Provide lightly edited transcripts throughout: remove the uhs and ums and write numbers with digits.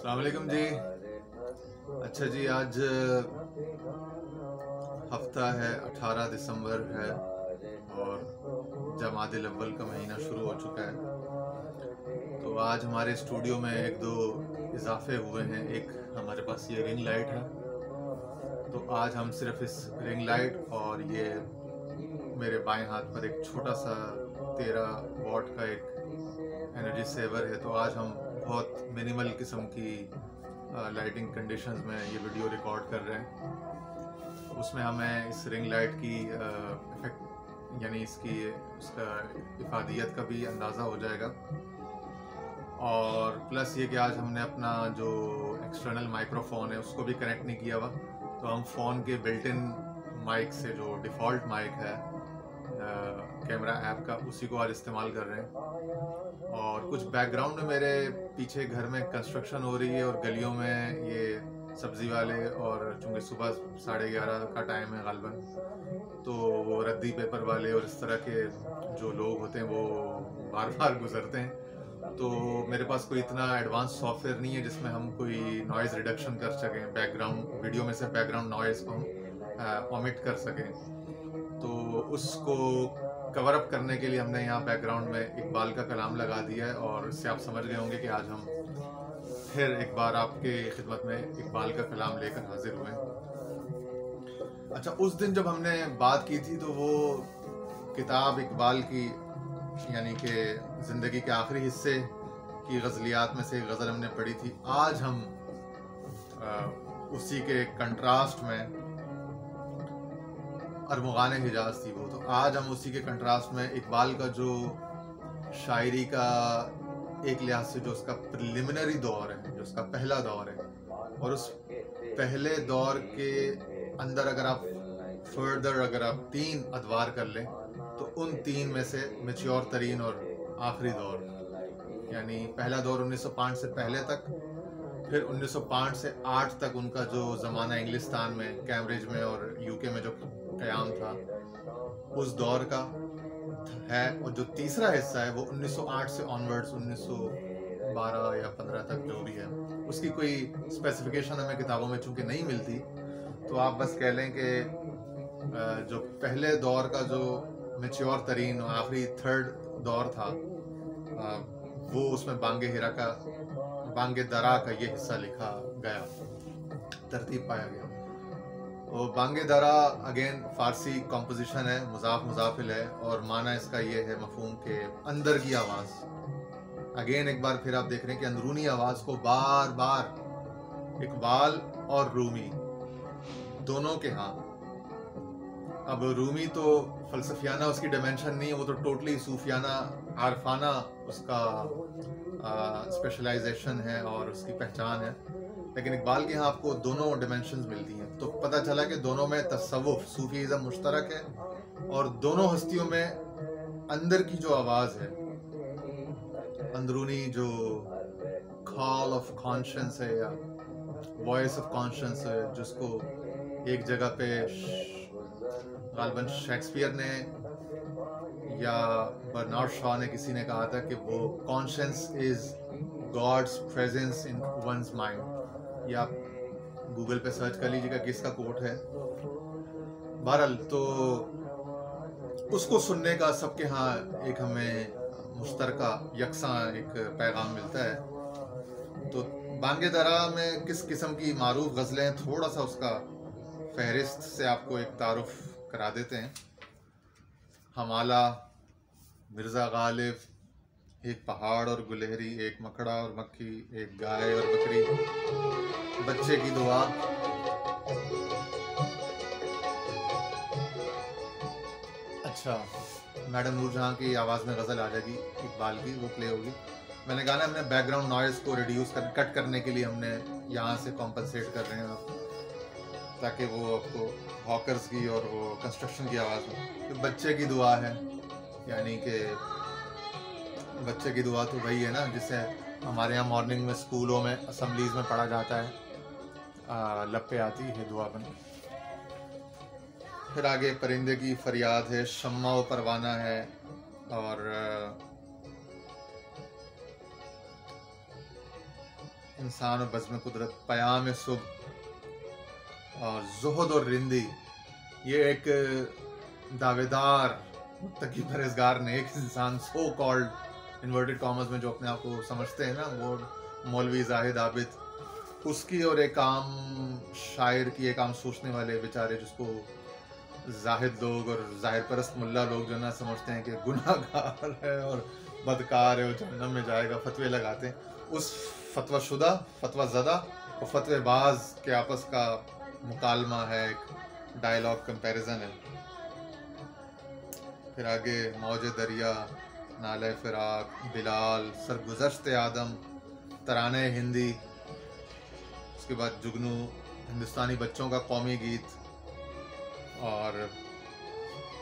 अस्सलाम वालेकुम जी। अच्छा जी, आज हफ्ता है, 18 दिसंबर है और जमादिल अव्वल का महीना शुरू हो चुका है। तो आज हमारे स्टूडियो में एक दो इजाफे हुए हैं। एक हमारे पास ये रिंग लाइट है, तो आज हम सिर्फ इस रिंग लाइट और ये मेरे बाएं हाथ पर एक छोटा सा 13 वॉट का एक एनर्जी सेवर है। तो आज हम बहुत मिनिमल किस्म की लाइटिंग कंडीशंस में ये वीडियो रिकॉर्ड कर रहे हैं। उसमें हमें इस रिंग लाइट की इफेक्ट यानी उसका इफादियत का भी अंदाज़ा हो जाएगा। और प्लस ये कि आज हमने अपना जो एक्सटर्नल माइक्रोफोन है उसको भी कनेक्ट नहीं किया हुआ, तो हम फ़ोन के बिल्ट इन माइक से, जो डिफ़ॉल्ट माइक है कैमरा ऐप का, उसी को आज इस्तेमाल कर रहे हैं। और कुछ बैकग्राउंड में मेरे पीछे घर में कंस्ट्रक्शन हो रही है और गलियों में ये सब्ज़ी वाले, और चूँकि सुबह 11:30 का टाइम है गालिबन, तो वो रद्दी पेपर वाले और इस तरह के जो लोग होते हैं वो बार बार गुजरते हैं। तो मेरे पास कोई इतना एडवांस सॉफ्टवेयर नहीं है जिसमें हम कोई नॉइज़ रिडक्शन कर सकें, बैकग्राउंड वीडियो में से बैकग्राउंड नॉइज़ को हम ओमिट कर सकें। तो उसको कवर अप करने के लिए हमने यहाँ बैकग्राउंड में इकबाल का कलाम लगा दिया है, और इससे आप समझ गए होंगे कि आज हम फिर एक बार आपके खिदमत में इकबाल का कलाम लेकर हाजिर हुए। अच्छा, उस दिन जब हमने बात की थी तो वो किताब इकबाल की, यानी कि ज़िंदगी के आखिरी हिस्से की गज़लियात में से एक गज़ल हमने पढ़ी थी। आज हम उसी के कंट्रास्ट में, अरमुगान हिजाज थी वो, तो आज हम उसी के कंट्रास्ट में इकबाल का जो शायरी का एक लिहाज से जो उसका प्रिलिमिनरी दौर है, जो उसका पहला दौर है, और उस पहले दौर के अंदर अगर आप अगर आप 3 अदवार कर लें तो उन 3 में से मैच्योर तरीन और आखिरी दौर, यानी पहला दौर 1905 से पहले तक, फिर 1905 से 8 तक उनका जो ज़माना इंग्लिस्तान में, कैम्ब्रिज में और यूके में जो क़याम था, उस दौर का है। और जो तीसरा हिस्सा है वो 1908 से ऑनवर्ड्स 1912 या 15 तक जो भी है, उसकी कोई स्पेसिफिकेशन हमें किताबों में चूंकि नहीं मिलती, तो आप बस कह लें कि जो पहले दौर का जो मैच्योर तरीन और आखिरी थर्ड दौर था, वो उसमें बांगे दरा का ये हिस्सा लिखा गया, तरतीब पाया गया। और बांगे दरा अगेन फारसी कॉम्पोजिशन है, मुजाफ मुजाफिल है, और माना इसका ये है मफहूम के अंदर की आवाज़। अगेन एक बार फिर आप देख रहे हैं कि अंदरूनी आवाज़ को बार बार इकबाल और रूमी दोनों के हाँ, अब रूमी तो फलसफियाना उसकी डायमेंशन नहीं है, वो तो टोटली सूफियाना आरफाना उसका स्पेशलाइजेशन है और उसकी पहचान है। लेकिन इकबाल के यहाँ आपको दोनों डायमेंशंस मिलती हैं, तो पता चला कि दोनों में तसव्वुफ, सूफीज़्म मुश्तरक है, और दोनों हस्तियों में अंदर की जो आवाज़ है, अंदरूनी जो कॉल ऑफ कॉन्शियंस है या वॉइस ऑफ कॉन्शियंस है, जिसको एक जगह पे गालिबन शेक्सपियर ने या बर्नार्ड शॉ ने, किसी ने कहा था कि वो conscience is God's presence in one's mind, या गूगल पे सर्च कर लीजिएगा कि इसका कोट है। बहरहाल, तो उसको सुनने का सबके यहाँ एक हमें मुश्तरका यकसा एक पैगाम मिलता है। तो बांगे दरा में किस किस्म की मारूफ गज़लें, थोड़ा सा उसका फहरिस्त से आपको एक तारुफ करा देते हैं। हमाला, मिर्ज़ा गालिब, एक पहाड़ और गुलहरी, एक मकड़ा और मक्खी, एक गाय और बकरी, बच्चे की दुआ। अच्छा, मैडम नूरजहां की आवाज़ में गज़ल आ जाएगी इकबाल की, वो प्ले होगी। मैंने कहा ना, हमने बैकग्राउंड नॉइज़ को कट करने के लिए हमने यहाँ से कॉम्पनसेट कर रहे हैं आप, ताकि वो आपको हॉकर्स की और वो कंस्ट्रक्शन की आवाज़ हो। तो बच्चे की दुआ है, यानी कि बच्चे की दुआ तो वही है ना जिसे हमारे यहाँ मॉर्निंग में स्कूलों में असम्बलीज में पढ़ा जाता है, लब पे आती है दुआ बन। फिर आगे परिंदे की फरियाद है, शम्मा व परवाना है, और इंसान और बज़्म कुदरत, पयाम सुबह और ज़ुहद और रिंदी, ये एक दावेदार मुत्तकी परहेज़गार नेक इंसान, सो कॉल्ड इन्वर्टेड कॉमर्स में जो अपने आप को समझते हैं ना, वो मौलवी जाहिद आबिद, उसकी और एक आम शायर की, एक आम सोचने वाले बेचारे जिसको जाहिद लोग और ज़ाहिर परस्त मुल्ला लोग जो ना समझते हैं कि गुनाहगार है और बदकार है, वो जहन्नम में जाएगा, फतवे लगाते हैं, उस फतवा शुदा, फतवा ज़दा और फतवेबाज के आपस का मुकालमा है, एक डायलॉग कंपैरिजन है। फिर आगे मौज दरिया, नाले फिराक, बिलाल, सरगुज़श्त आदम, तराने हिंदी, उसके बाद जुगनू, हिंदुस्तानी बच्चों का कौमी गीत, और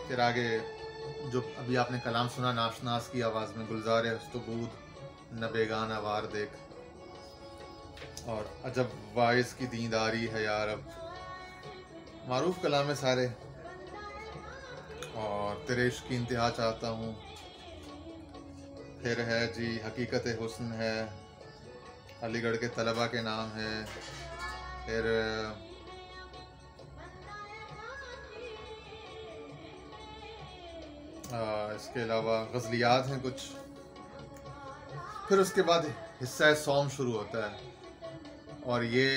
फिर आगे जो अभी आपने कलाम सुना नाशनास की आवाज़ में, गुलजार हस्तबूद, न बेगाना वार देख, और अजब वाइस की दीदारी है यार, अब मारूफ कलाम है सारे, और तेरे इश्क की इंतहा चाहता हूँ, फिर है जी हकीकत हुस्न है, अलीगढ़ के तलबा के नाम है, फिर इसके अलावा गज़लियात हैं कुछ, फिर उसके बाद हिस्सा सौम शुरू होता है, और ये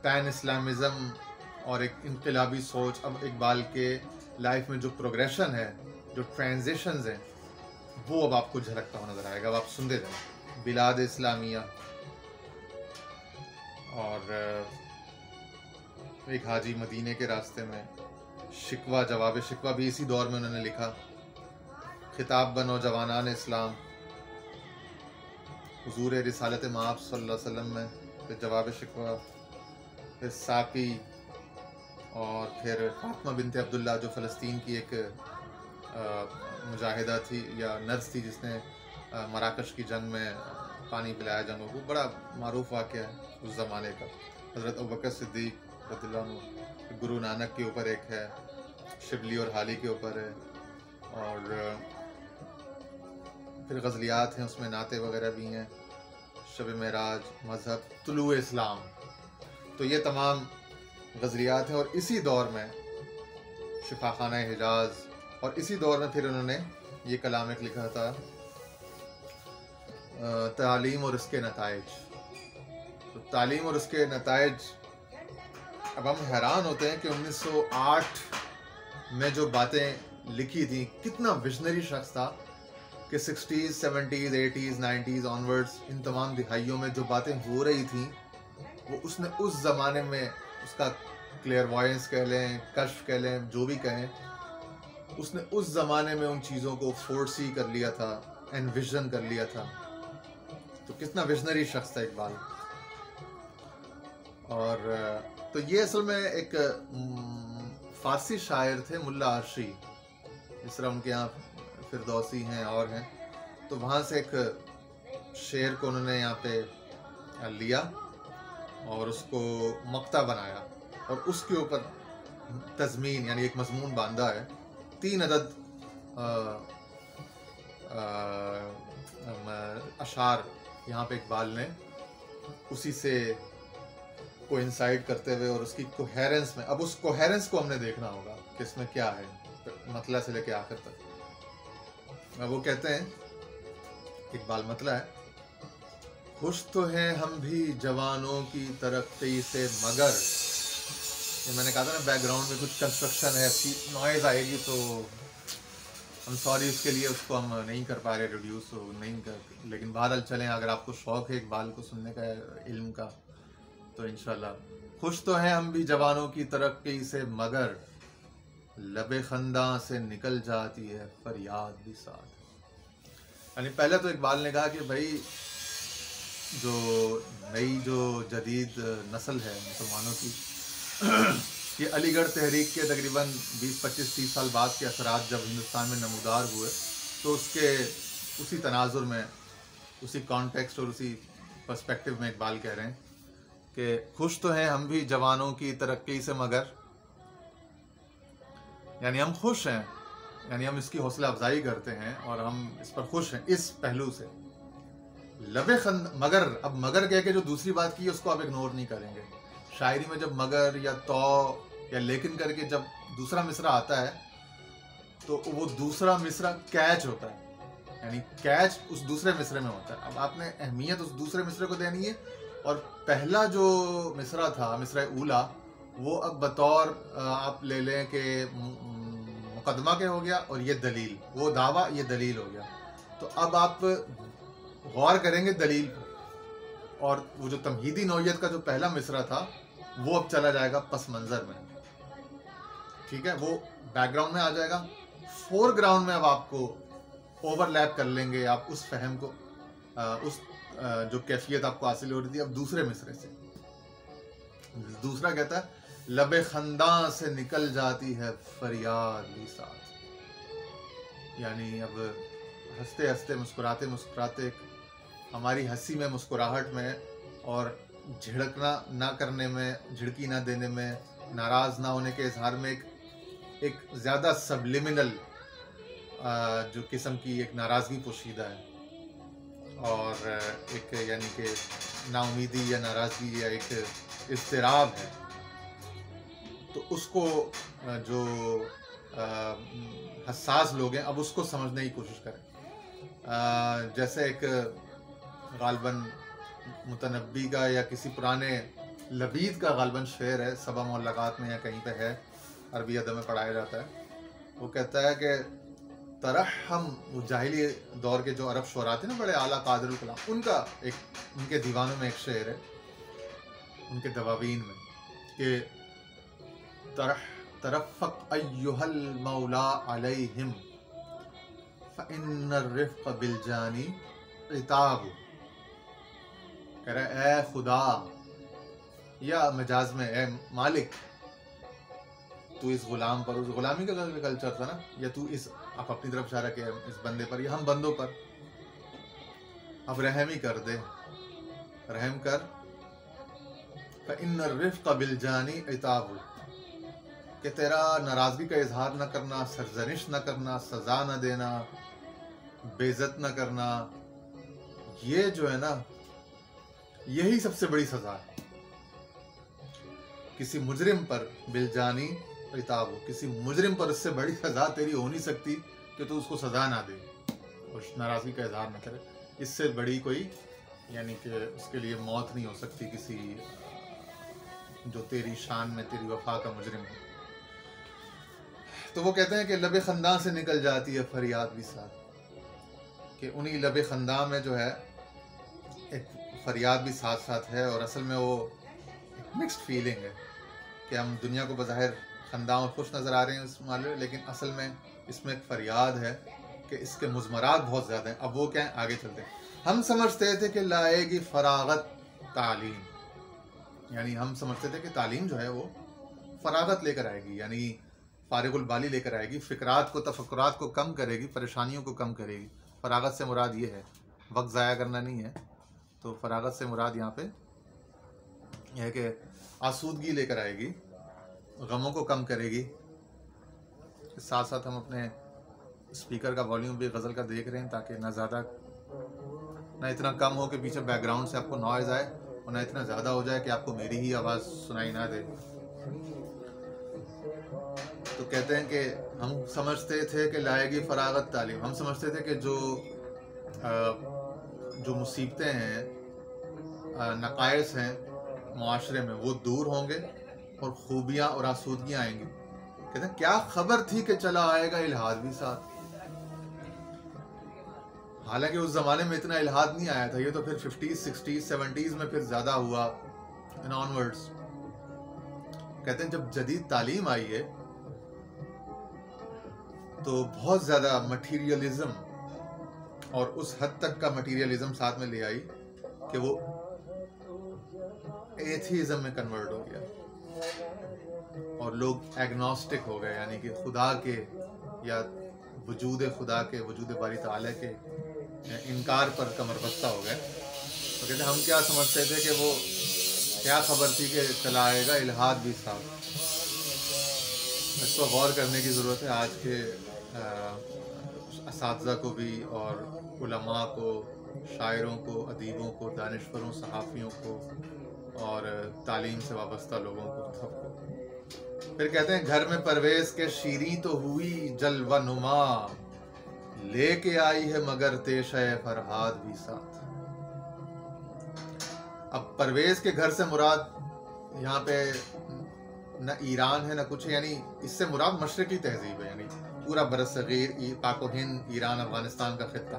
पैन इस्लामिज़म और एक इनकलाबी सोच, अब इकबाल के लाइफ में जो प्रोग्रेशन है, जो ट्रांजिशंस हैं, वो अब आपको झलकता हुआ नज़र आएगा। अब आप सुनते जाएं, बिलाद इस्लामिया, और एक हाजी मदीने के रास्ते में, शिकवा जवाब शिकवा भी इसी दौर में उन्होंने लिखा, खिताब बनो जवानान इस्लाम, हुजूर रिसालत माब सल्लल्लाहु अलैहि वसल्लम में, फिर जवाब शिकवा, फिर साकी, और फिर फातिमा बिनते अब्दुल्ला जो फ़लस्तीन की एक मुजाहिदा थी या नर्स थी जिसने मराकश की जंग में पानी पिलाया जंगों को, बड़ा मारूफ वाक़या है उस ज़माने का। हज़रत अबू बकर सिद्दीक़ रज़ियल्लाहु अन्हु, गुरु नानक के ऊपर एक है, शिबली और हाली के ऊपर है, और फिर गज़लियात हैं, उसमें नाते वगैरह भी हैं, शब मेराज, मज़हब, तुलू इस्लाम, तो ये तमाम गज़लियात हैं। और इसी दौर में शिफाखाना हिजाज, और इसी दौर में फिर उन्होंने ये कलाम एक लिखा था, तालीम और उसके नताइज। तो तालीम और उसके नताइज, अब हम हैरान होते हैं कि 1908 में जो बातें लिखी थी, कितना विजनरी शख्स था कि 60s, 70s, 80s, 90s onwards, इन तमाम दिहाइयों में जो बातें हो रही थी, वो उसने उस ज़माने में, उसका क्लियरवॉयंस कह लें, कश्फ कह लें, जो भी कहें, उसने उस ज़माने में उन चीज़ों को फोर्सी कर लिया था, एनविजन कर लिया था। तो कितना विजनरी शख्स था इकबाल। और तो ये असल में एक फ़ारसी शायर थे, मुल्ला अर्शी, जिस तरह उनके यहाँ फिरदौसी हैं और हैं, तो वहाँ से एक शेर को उन्होंने यहाँ पे लिया और उसको मक्ता बनाया, और उसके ऊपर तज़मीन यानी एक मज़मून बांधा है, 3 अदद अशार यहाँ पे इकबाल ने उसी से कोइंसाइड करते हुए, और उसकी कोहेरेंस में, अब उस कोहेरेंस को हमने देखना होगा कि इसमें क्या है, मतला से लेके आखिर तक। अब वो कहते हैं, इकबाल मतला है, खुश तो हैं हम भी जवानों की तरक्की से, मगर, ये मैंने कहा था ना बैकग्राउंड में कुछ कंस्ट्रक्शन है, नॉइज़ आएगी, तो हम सॉरी उसके लिए, उसको हम नहीं कर पा रहे रिड्यूस, नहीं कर, लेकिन बहरहाल चलें, अगर आपको शौक़ है इकबाल को सुनने का, इल्म का, तो इंशाल्लाह। खुश तो हैं हम भी जवानों की तरक्की से, मगर लबे खंदा से निकल जाती है फरियाद भी साथ। यानी पहले तो इकबाल ने कहा कि भाई जो नई जो जदीद नस्ल है मुसलमानों की, ये अलीगढ़ तहरीक के तकरीबन 20-25-30 साल बाद के असरात जब हिंदुस्तान में नमूदार हुए, तो उसके उसी तनाजुर में, उसी कॉन्टेक्स्ट और उसी पर्सपेक्टिव में इकबाल कह रहे हैं कि खुश तो हैं हम भी जवानों की तरक्की से, मगर, यानी हम खुश हैं, यानी हम इसकी हौसला अफजाई करते हैं और हम इस पर खुश हैं, इस पहलू से। लबे खंद मगर, अब मगर कह के जो दूसरी बात की उसको आप इग्नोर नहीं करेंगे। शायरी में जब मगर या तो या लेकिन करके जब दूसरा मिसरा आता है तो वो दूसरा मिसरा कैच होता है, यानी कैच उस दूसरे मिसरे में होता है। अब आपने अहमियत उस दूसरे मिसरे को देनी है, और पहला जो मिसरा था मिसरा ऊला, वो अब बतौर आप ले लें कि मुकदमा के हो गया, और ये दलील, वो दावा ये दलील हो गया। तो अब आप गौर करेंगे दलील पर, और वो जो तमहीदी नौयत का जो पहला मिसरा था वो अब चला जाएगा पस मंजर में, ठीक है, वो बैकग्राउंड में आ जाएगा। फोरग्राउंड में अब आपको ओवरलैप कर लेंगे आप उस फहम को, उस जो कैफियत आपको हासिल हो रही थी अब दूसरे मिसरे से। दूसरा कहता है लबे खंदा से निकल जाती है फरियाद भी साथ, यानी अब हंसते हंसते मुस्कुराते मुस्कुराते हमारी हंसी में, मुस्कुराहट में, और झिड़कना ना करने में, झिड़की ना देने में, नाराज ना होने के इजहार में एक ज़्यादा सबलिमिनल जो किस्म की एक नाराज़गी पोशीदा है, और एक यानी कि नाउमीदी या नाराज़गी या एक इज़्तिराब है। तो उसको जो हसास लोग हैं अब उसको समझने की कोशिश करें। जैसे एक गालबन मुतनब्बी का या किसी पुराने लबीद का गालबन शेर है, सबा मुअल्लक़ात में या कहीं पे है, अरबी अदब में पढ़ाया जाता है। वो कहता है कि तरह हम, वो जाहिली दौर के जो अरब शुअरा थे ना, बड़े आला कादिरुल कलाम, उनका एक, उनके दीवानों में एक शेर है, उनके दवावीन में, कि तरफ़क़ अय्युहल मौला अलैहिम फ़इन्न रिफ़्क़ बिलजानी इताब। कह रहा है ए खुदा, या मजाज में ए मालिक, तू इस गुलाम पर, उस गुलामी का कल्चर था ना, या तू इस, आप अपनी तरफ इशारा किया, इस बंदे पर या हम बंदों पर अब रहम ही कर दे, रहम कर। फ़इन्न रिफ़्क़ बिलजानी इताब, कि तेरा नाराज़गी का इजहार न करना, सरजनिश न करना, सज़ा न देना, बेइज्जत न करना, ये जो है ना, यही सबसे बड़ी सज़ा है। किसी मुजरिम पर बिलजानी इताब, किसी मुजरिम पर इससे बड़ी सज़ा तेरी हो नहीं सकती कि तू उसको सज़ा ना दे और नाराज़गी का इजहार न करे। इससे बड़ी कोई, यानी कि उसके लिए मौत नहीं हो सकती किसी जो तेरी शान में, तेरी वफा का मुजरिम हो। तो वो कहते हैं कि लबे खंदा से निकल जाती है फरियाद भी साथ, कि उन्हीं लबे खंदा में जो है एक फरियाद भी साथ साथ है, और असल में वो एक मिक्स्ड फीलिंग है कि हम दुनिया को बज़ाहिर खंदा और खुश नज़र आ रहे हैं इस मामले में, लेकिन असल में इसमें एक फरियाद है कि इसके मुज़मरात बहुत ज़्यादा हैं। अब वो क्या है, आगे चलते हैं। हम समझते थे कि लाएगी फरागत तालीम, यानी हम समझते थे कि तालीम जो है वो फरागत लेकर आएगी, यानी फारिगुल बाली लेकर आएगी, फ़िक्रात को, तफक्कुरात को कम करेगी, परेशानियों को कम करेगी। फरागत से मुराद ये है, वक्त ज़ाया करना नहीं है। तो फरागत से मुराद यहाँ पे यह है कि आसूदगी लेकर आएगी, गमों को कम करेगी। साथ साथ हम अपने स्पीकर का वॉल्यूम भी गज़ल का देख रहे हैं, ताकि ना ज़्यादा, ना इतना कम हो कि पीछे बैकग्राउंड से आपको नॉइज़ आए, और ना इतना ज़्यादा हो जाए कि आपको मेरी ही आवाज़ सुनाई ना दे। तो कहते हैं कि हम समझते थे कि लाएगी फरागत तालीम, हम समझते थे कि जो मुसीबतें हैं, नक़ाइस हैं मुआशरे में, वो दूर होंगे और खूबियाँ और आसूदगियाँ आएंगी। कहते हैं क्या खबर थी कि चला आएगा इल्हाद भी साथ। हालांकि उस ज़माने में इतना इल्हाद नहीं आया था, ये तो फिर 50s, 60s, 70s में फिर ज़्यादा हुआ इन ऑनवर्ड्स। कहते हैं जब जदीद तालीम आई है तो बहुत ज़्यादा मटीरियलिज़म, और उस हद तक का मटीरियलिज़म साथ में ले आई कि वो एथीज़म में कन्वर्ट हो गया और लोग एग्नोस्टिक हो गए, यानी कि खुदा के या वजूद खुदा के, वजूद बारी ताला के इनकार पर कमर बस्ता हो गए। तो कहते हम क्या समझते थे कि वो क्या खबर थी कि चला आएगा इल्हाद भी साथ। इसको गौर करने की ज़रूरत है आज के असातिज़ा को भी और उलमा को शायरों को, अदीबों को, दानिश्वरों, सहाफ़ियों को और तालीम से वाबस्ता लोगों को, सबको। फिर कहते हैं घर में परवेज़ के शीरीं तो हुई जलवा नुमा, लेके आई है मगर तेशे फरहाद भी साथ। अब परवेज़ के घर से मुराद यहाँ पे न ईरान है न कुछ है, यानी इससे मुराद मशरकी तहजीब है, यानी पूरा बरसगीर, पाक हिंद, ईरान, अफगानिस्तान का खित्ता,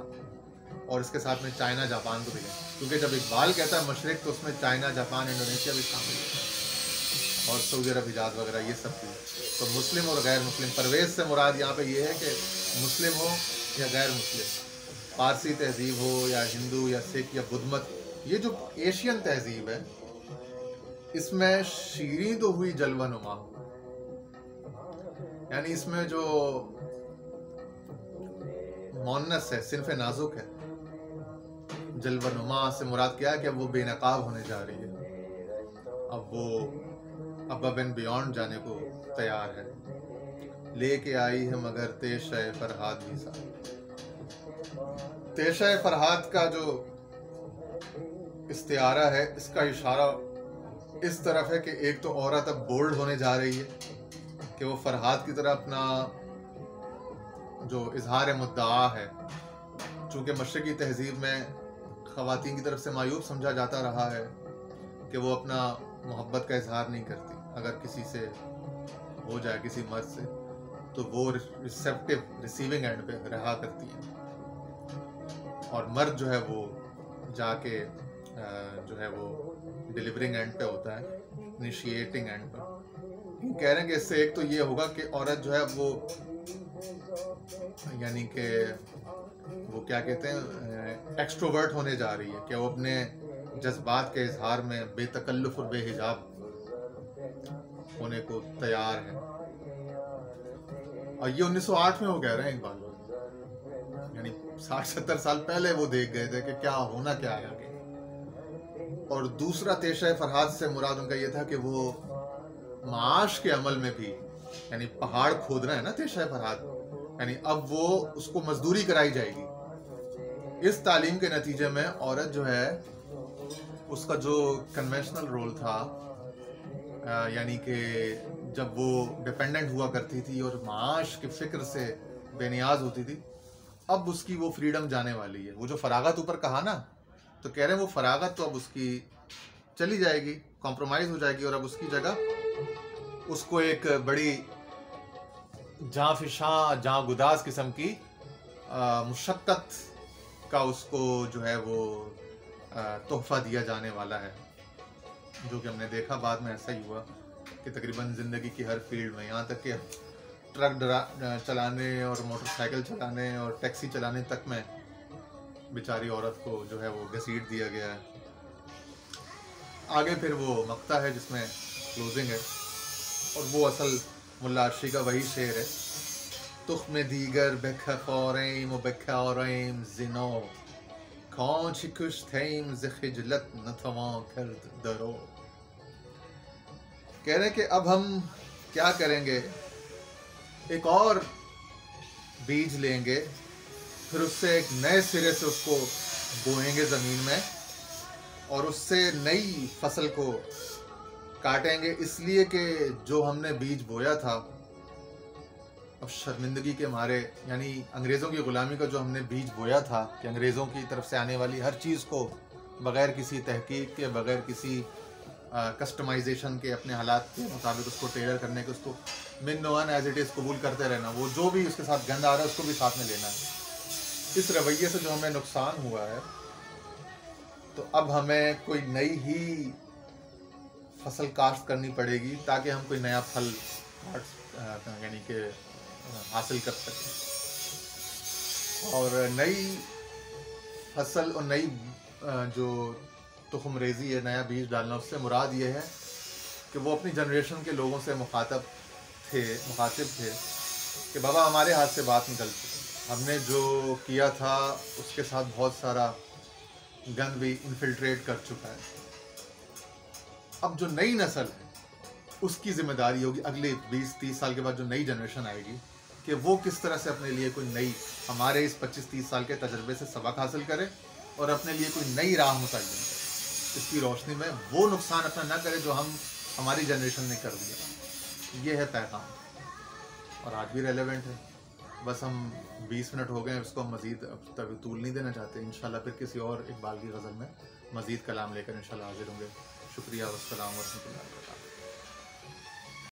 और इसके साथ में चाइना, जापान को भी है, क्योंकि जब इकबाल कहता है मशरिक तो उसमें चाइना, जापान, इंडोनेशिया भी शामिल है और सऊदी अरब, हिजाज वगैरह, ये सब भी। तो मुस्लिम और गैर मुस्लिम, परवेज़ से मुराद यहाँ पे ये है कि मुस्लिम हो या गैर मुस्लिम, पारसी तहजीब हो या हिंदू या सिख या बुद्ध मत, ये जो एशियन तहजीब है इसमें शीरीं तो हुई जलवा नुमा, यानी इसमें जो मोन्नस है, सिन्फ नाजुक है। जलवा नुमा से मुराद क्या है कि अब वो बेनकाब होने जा रही है, अब वो अबब एंड बियॉन्ड जाने को तैयार है। लेके आई है मगर तेशे फरहाद भी साथ। तेशे फरहाद का जो इस्तिआरा है, इसका इशारा इस तरफ है कि एक तो औरत अब बोल्ड होने जा रही है कि वो फरहाद की तरह अपना जो इजहार मुद्दा है, चूँकि मशरकी तहजीब में ख़वातीन की तरफ से मायूब समझा जाता रहा है कि वो अपना मोहब्बत का इजहार नहीं करती, अगर किसी से हो जाए, किसी मर्द से, तो वो रिसेप्टिव, रिसीविंग एंड पे रहा करती हैं, और मर्द जो है वो जाके जो है वो डिलीवरिंग एंड पे होता है, इनिशिएटिंग एंड पे। कह रहे हैं कि इससे एक तो ये होगा कि औरत जो है वो, यानी कि वो क्या कहते हैं, एक्सट्रोवर्ट होने जा रही है, कि वो अपने जज्बात के इजहार में बेतकल्लुफ़ और बेहिजाब होने को तैयार है। और ये 1908 में वो कह रहे हैं इकबाल, यानी 60-70 साल पहले वो देख गए थे कि क्या होना क्या है आगे। और दूसरा तेशे फरहाद से मुराद उनका ये था कि वो माश के अमल में भी, यानी पहाड़ खोदना है ना तेशे फरहाद, यानी अब वो उसको मजदूरी कराई जाएगी। इस तालीम के नतीजे में औरत जो है उसका जो कन्वेंशनल रोल था, यानी कि जब वो डिपेंडेंट हुआ करती थी और माश की फिक्र से बेनियाज होती थी, अब उसकी वो फ्रीडम जाने वाली है। वो जो फरागत ऊपर कहा ना, तो कह रहे हैं वो फरागत तो अब उसकी चली जाएगी, कॉम्प्रोमाइज़ हो जाएगी, और अब उसकी जगह उसको एक बड़ी जाँफिशां, जाँगुदाज किस्म की मुशक्क़त का उसको जो है वो तोहफ़ा दिया जाने वाला है, जो कि हमने देखा बाद में ऐसा ही हुआ कि तकरीबन ज़िंदगी की हर फील्ड में, यहाँ तक कि ट्रक चलाने और मोटरसाइकिल चलाने और टैक्सी चलाने तक में बेचारी औरत को जो है वो घसीट दिया गया है। आगे फिर वो मक्ता है जिसमें क्लोजिंग है, और वो असल मुल्ला अर्शी का वही शेर है, तुख्म दीगर बखफ़ारेम व बखफ़ारेम ज़िनो, कौन चिकुश थेम ज़ खिजलत नतवां करद दरो। कह रहे कि अब हम क्या करेंगे, एक और बीज लेंगे, फिर उससे एक नए सिरे से उसको बोएंगे ज़मीन में, और उससे नई फसल को काटेंगे, इसलिए कि जो हमने बीज बोया था अब शर्मिंदगी के मारे, यानी अंग्रेज़ों की ग़ुलामी का जो हमने बीज बोया था कि अंग्रेज़ों की तरफ से आने वाली हर चीज़ को बग़ैर किसी तहकीक के, बग़ैर किसी कस्टमाइजेशन के, अपने हालात के मुताबिक उसको टेलर करने के, उसको मिन नोअन एज इट इज़ कबूल करते रहना, वो जो भी उसके साथ गंद आ रहा है उसको भी साथ में लेना है। इस रवैये से जो हमें नुकसान हुआ है, तो अब हमें कोई नई ही फसल काश्त करनी पड़ेगी ताकि हम कोई नया फल यानी कि हासिल कर सकें। और नई फसल और नई जो तुख़्म रेज़ी है, नया बीज डालना, उससे मुराद ये है कि वो अपनी जनरेशन के लोगों से मुखातिब थे कि बाबा हमारे हाथ से बात निकल चुकी, हमने जो किया था उसके साथ बहुत सारा गंद भी इन्फिल्ट्रेट कर चुका है। अब जो नई नस्ल है उसकी जिम्मेदारी होगी अगले 20-30 साल के बाद जो नई जनरेशन आएगी कि वो किस तरह से अपने लिए कोई नई, हमारे इस 25-30 साल के तजर्बे से सबक हासिल करे और अपने लिए कोई नई राह मुतय्यन करे। इसकी रोशनी में वो नुकसान अपना ना करे जो हमारी जनरेशन ने कर दिया। ये है पैगाम और आज भी रेलेवेंट है। बस हम 20 मिनट हो गए हैं, इसको हम मज़ीद तभी तूल नहीं देना चाहते। इंशाल्लाह फिर किसी और इकबाल की गज़ल में मज़ीद कलाम लेकर इंशाल्लाह हाजिर होंगे। शुक्रिया, वस्सलाम व रहमतुल्लाहि व बरकातहू।